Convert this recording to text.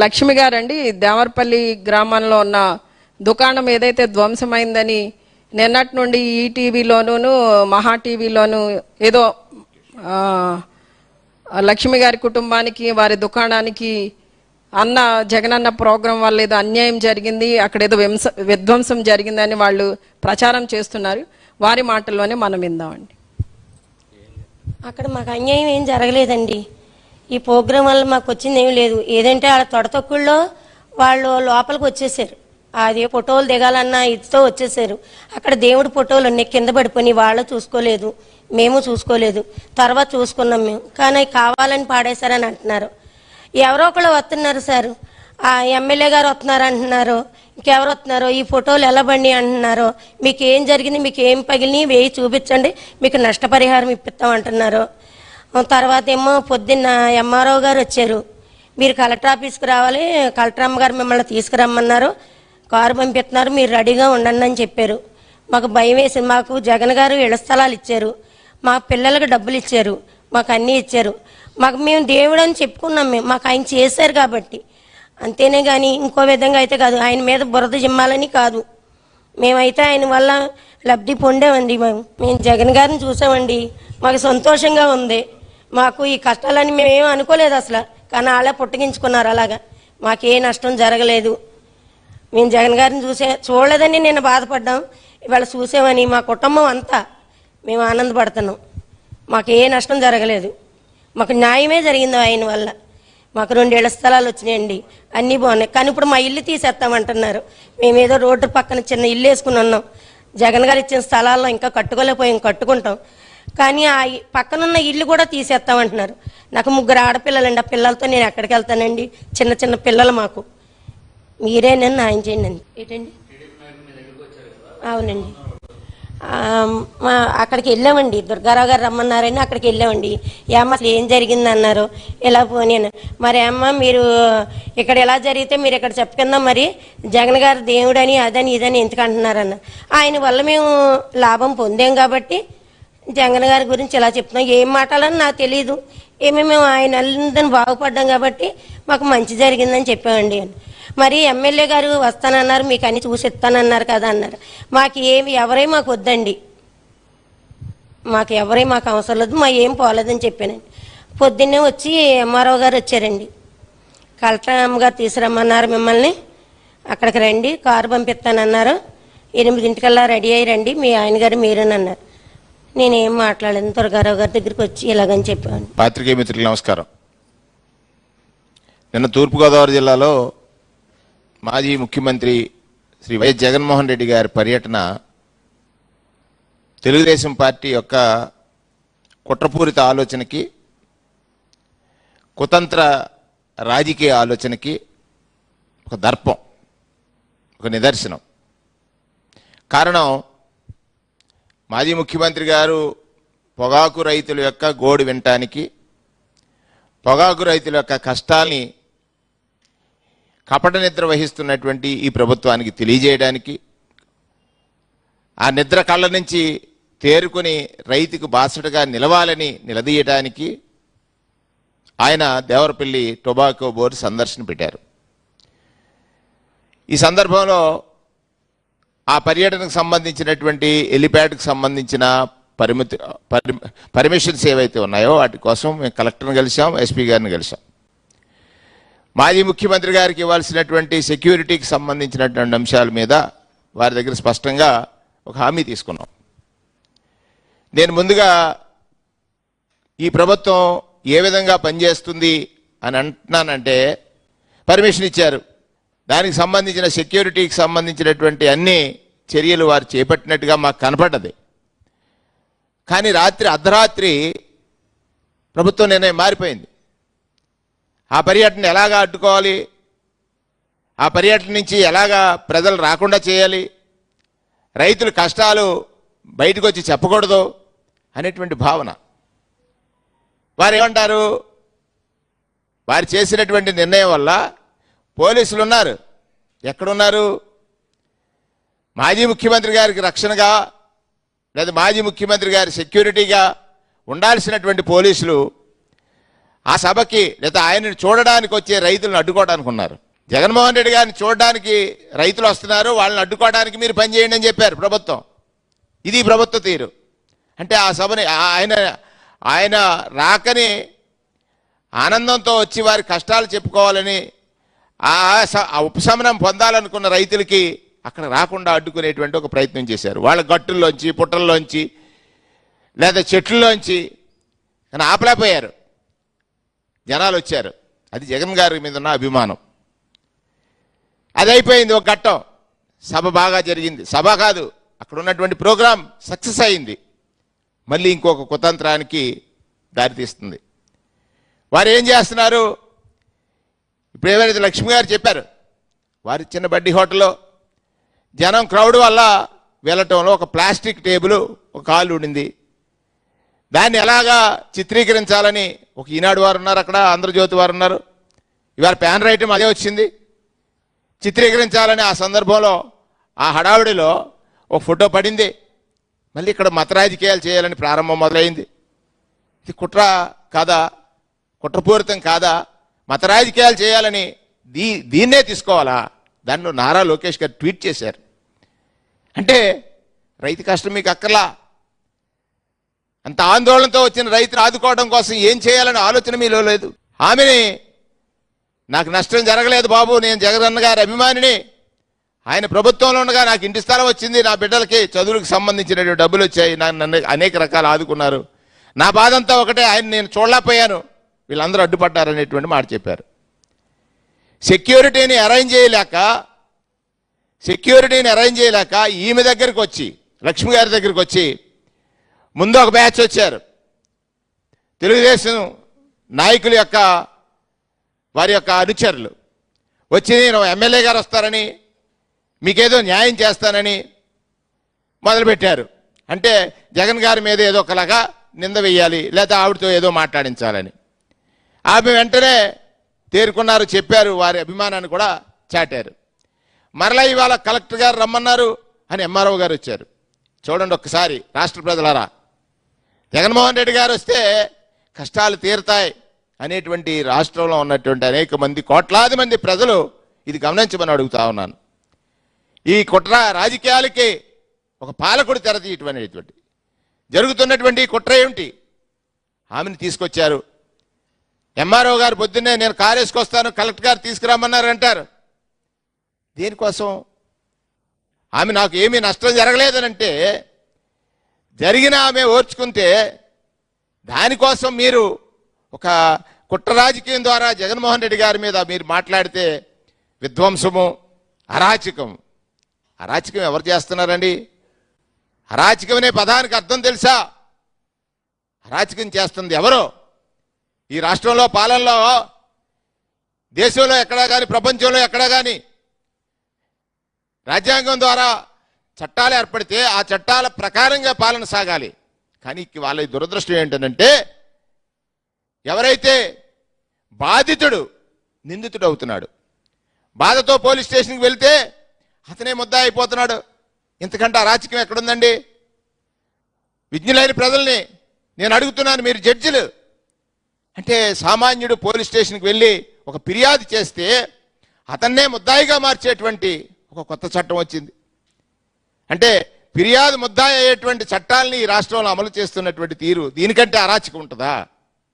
లక్ష్మి గారండి, దేవరపల్లి గ్రామంలో ఉన్న దుకాణం ఏదైతే ధ్వంసమైందని నిన్నటి నుండి ఈటీవీలోనూ మహా టీవీలోనూ ఏదో లక్ష్మి గారి కుటుంబానికి వారి దుకాణానికి జగనన్న ప్రోగ్రాం వల్ల ఏదో అన్యాయం జరిగింది, అక్కడ ఏదో విధ్వంసం జరిగిందని వాళ్ళు ప్రచారం చేస్తున్నారు. వారి మాటల్లోనే మనం విందామండి. అక్కడ మాకు అన్యాయం ఏం జరగలేదండి. ఈ ప్రోగ్రాం వల్ల మాకు వచ్చింది ఏమి లేదు. ఏదంటే వాళ్ళ తొడతొక్కుల్లో వాళ్ళు లోపలికి వచ్చేసారు. అది ఫోటోలు దిగాలన్నా ఇదితో వచ్చేసారు. అక్కడ దేవుడి ఫోటోలు అన్నీ కింద పడిపోయి వాళ్ళు చూసుకోలేదు, మేము చూసుకోలేదు. తర్వాత చూసుకున్నాం మేము. కానీ కావాలని పాడేశారని అంటున్నారు. ఎవరో ఒకళ్ళు వస్తున్నారు సార్, ఆ ఎమ్మెల్యే గారు వస్తున్నారు అంటున్నారు, ఇంకెవరు వస్తున్నారు, ఈ ఫోటోలు ఎలా బండి అంటున్నారు, మీకు ఏం జరిగింది, మీకు ఏం పగిలిని వేయి చూపించండి, మీకు నష్టపరిహారం ఇప్పిస్తాం అంటున్నారు. తర్వాత ఏమో పొద్దున్న ఎంఆర్ఓ గారు వచ్చారు, మీరు కలెక్టర్ ఆఫీస్కి రావాలి, కలెక్టర్ అమ్మగారు మిమ్మల్ని తీసుకురమ్మన్నారు, కారు పంపిస్తున్నారు, మీరు రెడీగా ఉండండి అని చెప్పారు. మాకు భయం వేసింది. మాకు జగన్ గారు ఇళ్ల స్థలాలు ఇచ్చారు, మా పిల్లలకు డబ్బులు ఇచ్చారు, మాకు అన్నీ ఇచ్చారు. మేము దేవుడు అని చెప్పుకున్నాం. మాకు ఆయన చేశారు కాబట్టి అంతేనే కానీ ఇంకో విధంగా అయితే కాదు. ఆయన మీద బురద జిమ్మాలని కాదు. మేమైతే ఆయన వల్ల లబ్ధి పొందామండి. మేము జగన్ గారిని చూసామండి, మాకు సంతోషంగా ఉంది. మాకు ఈ కష్టాలని మేమేం అనుకోలేదు అసలు, కానీ వాళ్ళే పుట్టగించుకున్నారు. అలాగా మాకే నష్టం జరగలేదు. మేము జగన్ గారిని చూడలేదని నేను బాధపడ్డాం. ఇవాళ చూసామని మా కుటుంబం అంతా మేము ఆనందపడుతున్నాం. మాకు ఏ నష్టం జరగలేదు, మాకు న్యాయమే జరిగింది ఆయన వల్ల. మాకు 2 ఇళ్ల స్థలాలు వచ్చినాయండి, అన్నీ బాగున్నాయి. కానీ ఇప్పుడు మా ఇల్లు తీసేస్తామంటున్నారు. మేమేదో రోడ్డు పక్కన చిన్న ఇల్లు వేసుకుని ఉన్నాం. జగన్ గారు ఇచ్చిన స్థలాల్లో ఇంకా కట్టుకోలేకపోయాం, కట్టుకుంటాం. కానీ ఆ పక్కనున్న ఇల్లు కూడా తీసేస్తామంటున్నారు. నాకు 3 ఆడపిల్లలండి. ఆ పిల్లలతో నేను ఎక్కడికి వెళ్తానండి? చిన్న చిన్న పిల్లలు మాకు. మీరే నన్ను న్యాయం చేయండి. ఏంటండి? అవునండి, అక్కడికి వెళ్ళామండి. దుర్గారావు గారు రమ్మన్నారని అక్కడికి వెళ్ళామండి. ఏమ్మ అసలు ఏం జరిగింది అన్నారు. ఇలా పోనీ మరి అమ్మ మీరు ఇక్కడ ఎలా జరిగితే మీరు ఇక్కడ చెప్పుకుందాం, మరి జగన్ గారు దేవుడని అదని ఇదని ఎందుకు అంటున్నారన్న. ఆయన వల్ల మేము లాభం పొందాం కాబట్టి జగన్ గారి గురించి ఇలా చెప్తున్నాం. ఏం మాట్లాడాలని నాకు తెలియదు. మేము ఆయన అందరిని బాగుపడ్డాం కాబట్టి మాకు మంచి జరిగిందని చెప్పామండి. మరి ఎమ్మెల్యే గారు వస్తానన్నారు, మీకు అన్ని చూసి ఇస్తానన్నారు కదా అన్నారు. మాకు ఎవరే మాకు వద్దండి, మాకు అవసరం లేదు, మా ఏం పోలేదని చెప్పానండి. పొద్దున్నే వచ్చి ఎంఆర్ఓ గారు వచ్చారండి. కలెక్టర్ అమ్మగారు తీసుకురమ్మన్నారు మిమ్మల్ని, అక్కడికి రండి, కారు పంపిస్తానన్నారు, 8 రెడీ అయ్యి రండి, మీ ఆయన గారు మీరేనన్నారు. నేనేం మాట్లాడలేదు. దుర్గారావు గారి దగ్గరికి వచ్చి ఇలాగని చెప్పాను. పాత్రికేయ మిత్రులు నమస్కారం. నిన్న తూర్పుగోదావరి జిల్లాలో మాజీ ముఖ్యమంత్రి శ్రీ వైఎస్ జగన్మోహన్ రెడ్డి గారి పర్యటన తెలుగుదేశం పార్టీ యొక్క కుట్రపూరిత ఆలోచనకి, కుతంత్ర రాజకీయ ఆలోచనకి ఒక దర్పం, ఒక నిదర్శనం. కారణం, మాజీ ముఖ్యమంత్రి గారు పొగాకు రైతుల యొక్క గోడు వినటానికి, పొగాకు రైతుల యొక్క కష్టాల్ని కపట నిద్ర వహిస్తున్నటువంటి ఈ ప్రభుత్వానికి తెలియజేయడానికి, ఆ నిద్ర కళ్ళ నుంచి తేరుకుని రైతుకు బాసటగా నిలవాలని నిలదీయడానికి ఆయన దేవరపల్లి టొబాకో బోర్డు సందర్శన పెట్టారు. ఈ సందర్భంలో ఆ పర్యటనకు సంబంధించినటువంటి హెలిప్యాడ్కి సంబంధించిన పర్మిషన్స్ ఏవైతే ఉన్నాయో వాటి కోసం మేము కలెక్టర్ని కలిసాం, ఎస్పీ గారిని కలిసాం. మాజీ ముఖ్యమంత్రి గారికి ఇవ్వాల్సినటువంటి సెక్యూరిటీకి సంబంధించినటువంటి అంశాల మీద వారి దగ్గర స్పష్టంగా ఒక హామీ తీసుకున్నాం. నేను ముందుగా ఈ ప్రభుత్వం ఏ విధంగా పనిచేస్తుంది అని అంటున్నానంటే, పర్మిషన్ ఇచ్చారు, దానికి సంబంధించిన సెక్యూరిటీకి సంబంధించినటువంటి అన్ని చర్యలు వారు చేపట్టినట్టుగా మాకు కనపడ్డది. కానీ అర్ధరాత్రి ప్రభుత్వం నిర్ణయం మారిపోయింది. ఆ పర్యటన ఎలాగా అడ్డుకోవాలి, ఆ పర్యటన నుంచి ఎలాగా ప్రజలు రాకుండా చేయాలి, రైతుల కష్టాలు బయటకు వచ్చి చెప్పకూడదు అనేటువంటి భావన. వారు ఏమంటారు, వారు చేసినటువంటి నిర్ణయం వల్ల పోలీసులు ఉన్నారు, ఎక్కడున్నారు? మాజీ ముఖ్యమంత్రి గారికి రక్షణగా లేదా మాజీ ముఖ్యమంత్రి గారి సెక్యూరిటీగా ఉండాల్సినటువంటి పోలీసులు ఆ సభకి లేదా ఆయనను చూడడానికి వచ్చే రైతులను అడ్డుకోవడానికి ఉన్నారు. జగన్మోహన్ రెడ్డి గారిని చూడడానికి రైతులు వస్తున్నారు, వాళ్ళని అడ్డుకోవడానికి మీరు పనిచేయండి అని చెప్పారు ప్రభుత్వం. ఇది ప్రభుత్వ తీరు. అంటే ఆ సభని ఆయన రాకని ఆనందంతో వచ్చి వారి కష్టాలు చెప్పుకోవాలని ఆ ఉపశమనం పొందాలనుకున్న రైతులకి అక్కడ రాకుండా అడ్డుకునేటువంటి ఒక ప్రయత్నం చేశారు. వాళ్ళ గట్టుల్లోంచి పుట్టల్లోంచి లేదా చెట్లలోంచి కానీ ఆపలేకపోయారు. జనాలు వచ్చారు. అది జగన్ గారి మీద ఉన్న అభిమానం. అది అయిపోయింది ఒక ఘట్టం. సభ బాగా జరిగింది. సభ కాదు, అక్కడ ఉన్నటువంటి ప్రోగ్రాం సక్సెస్ అయింది. మళ్ళీ ఇంకొక కుతంత్రానికి దారితీస్తుంది. వారు ఏం చేస్తున్నారు? ఇప్పుడు ఏమైతే లక్ష్మి గారు చెప్పారు, వారి చిన్న బడ్డీ హోటల్లో జనం క్రౌడ్ వల్ల వెళ్ళటంలో ఒక ప్లాస్టిక్ టేబుల్ ఒక కాలు ఉండింది. దాన్ని ఎలాగా చిత్రీకరించాలని ఒక ఈనాడు వారు ఉన్నారు, అక్కడ ఆంధ్రజ్యోతి వారు ఉన్నారు. ఇవాళ ప్యానర్ ఐటమ్ అదే వచ్చింది. చిత్రీకరించాలని ఆ సందర్భంలో ఆ హడావిడిలో ఒక ఫోటో పడింది. మళ్ళీ ఇక్కడ మత రాజకీయాలు చేయాలని ప్రారంభం మొదలైంది. ఇది కుట్ర కాదా? కుట్రపూరితం కాదా? మత రాజకీయాలు చేయాలని దీన్నే తీసుకోవాలా? దాన్ని నారా లోకేష్ గారు ట్వీట్ చేశారు. అంటే రైతు కష్టం మీకు అక్కర్లా? అంత ఆందోళనతో వచ్చిన రైతును ఆదుకోవడం కోసం ఏం చేయాలని ఆలోచన మీలో లేదు. ఆమెని నాకు నష్టం జరగలేదు బాబు, నేను జగనన్న గారి అభిమానిని, ఆయన ప్రభుత్వంలో ఉండగా నాకు ఇంటి స్థలం వచ్చింది, నా బిడ్డలకి చదువులకు సంబంధించినటువంటి డబ్బులు వచ్చాయి, నన్ను అనేక రకాలు ఆదుకున్నారు, నా బాధ అంతా ఒకటే, ఆయన నేను చూడలేకపోయాను, వీళ్ళందరూ అడ్డుపడ్డారనేటువంటి మాట చెప్పారు. సెక్యూరిటీని అరేంజ్ చేయలేక ఈమె దగ్గరికి వచ్చి, లక్ష్మి గారి దగ్గరికి వచ్చి ముందు ఒక బ్యాచ్ వచ్చారు. తెలుగుదేశం నాయకుల యొక్క వారి యొక్క అనుచరులు వచ్చి నేను ఎమ్మెల్యే గారు వస్తారని మీకేదో న్యాయం చేస్తానని మొదలుపెట్టారు. అంటే జగన్ గారి మీద ఏదో ఒకలాగా నింద వేయాలి, లేదా ఆవిడతో ఏదో మాట్లాడించాలని. ఆమె వెంటనే తేరుకున్నారు, చెప్పారు, వారి అభిమానాన్ని కూడా చాటారు. మరలా ఇవాళ కలెక్టర్ గారు రమ్మన్నారు అని ఎంఆర్ఓ గారు వచ్చారు. చూడండి ఒక్కసారి రాష్ట్ర ప్రజలారా, జగన్మోహన్ రెడ్డి గారు వస్తే కష్టాలు తీరుతాయి అనేటువంటి రాష్ట్రంలో ఉన్నటువంటి అనేక మంది, కోట్లాది మంది ప్రజలు ఇది గమనించమని అడుగుతా ఉన్నాను. ఈ కుట్ర రాజకీయాలకి ఒక పాలకుడు తెరతీయటం అనేటువంటి జరుగుతున్నటువంటి కుట్ర ఏమిటి? ఆమెను తీసుకొచ్చారు. ఎంఆర్ఓ గారు పొద్దున్నే నేను కారు వేసుకొస్తాను, కలెక్టర్ గారు తీసుకురామన్నారు అంటారు. దేనికోసం? ఆమె నాకు ఏమీ నష్టం జరగలేదనంటే, జరిగిన ఆమె ఓర్చుకుంటే దానికోసం మీరు ఒక కుట్ర రాజకీయం ద్వారా జగన్మోహన్ రెడ్డి గారి మీద మీరు మాట్లాడితే విధ్వంసము, అరాచకం. అరాచకం ఎవరు చేస్తున్నారండి? అరాచకం అనే పదానికి అర్థం తెలుసా? అరాచకం చేస్తుంది ఎవరో? ఈ రాష్ట్రంలో, పాలనలో, దేశంలో ఎక్కడా కానీ, ప్రపంచంలో ఎక్కడా కానీ రాజ్యాంగం ద్వారా చట్టాలు ఏర్పడితే ఆ చట్టాల ప్రకారంగా పాలన సాగాలి. కానీ వాళ్ళ దురదృష్టం ఏంటంటే, ఎవరైతే బాధితుడు నిందితుడు అవుతున్నాడు, బాధతో పోలీస్ స్టేషన్కి వెళ్తే అతనే ముద్దా అయిపోతున్నాడు. ఇంతకంటే అరాచకం ఎక్కడుందండి? విజ్ఞులైన ప్రజల్ని నేను అడుగుతున్నాను, మీరు జడ్జిలు అంటే సామాన్యుడు పోలీస్ స్టేషన్కి వెళ్ళి ఒక ఫిర్యాదు చేస్తే అతన్నే ముద్దాయిగా మార్చేటువంటి ఒక కొత్త చట్టం వచ్చింది. అంటే ఫిర్యాదు ముద్దాయి అయ్యేటువంటి చట్టాలని ఈ రాష్ట్రంలో అమలు చేస్తున్నటువంటి తీరు, దీనికంటే అరాచకం ఉంటుందా?